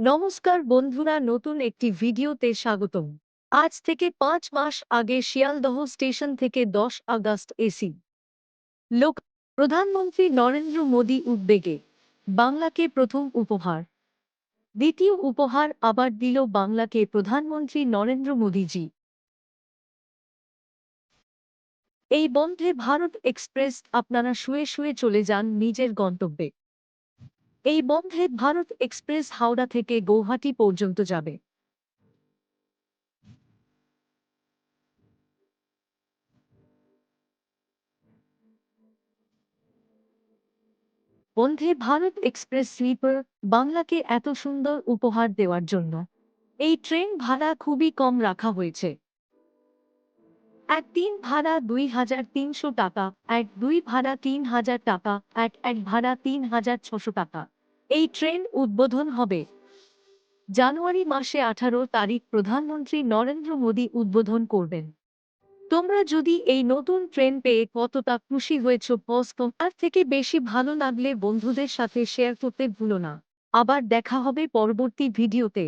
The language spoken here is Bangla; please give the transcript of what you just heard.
নমস্কার বন্ধুরা, নতুন একটি ভিডিওতে স্বাগতম। আজ থেকে ৫ মাস আগে শিয়ালদহ স্টেশন থেকে ১০ আগস্ট এসি লোক প্রধানমন্ত্রী নরেন্দ্র মোদী উদ্বেগে বাংলাকে প্রথম উপহার। দ্বিতীয় উপহার আবার দিল বাংলাকে প্রধানমন্ত্রী নরেন্দ্র মোদীজি। এই বন্ধে ভারত এক্সপ্রেস আপনারা শুয়ে শুয়ে চলে যান নিজের গন্তব্যে। এই বন্ধে ভারত এক্সপ্রেস হাওড়া থেকে গৌহাটি পর্যন্ত যাবে। বন্ধে ভারত এক্সপ্রেস স্লিপার বাংলাকে এত সুন্দর উপহার দেওয়ার জন্য এই ট্রেন ভাড়া খুবই কম রাখা হয়েছে। এক তিন ভাড়া ২,৩০০ টাকা, এক দুই ভাড়া ৩,০০০ টাকা, এক এক ভাড়া ৩,৬০০ টাকা। এই ট্রেন উদ্বোধন হবে জানুয়ারি মাসে ১৮ তারিখ। প্রধানমন্ত্রী নরেন্দ্র মোদী উদ্বোধন করবেন। তোমরা যদি এই নতুন ট্রেন পেয়ে কতটা খুশি হয়েছ, পোস্ট তার থেকে বেশি ভালো লাগলে বন্ধুদের সাথে শেয়ার করতে ভুলো না। আবার দেখা হবে পরবর্তী ভিডিওতে।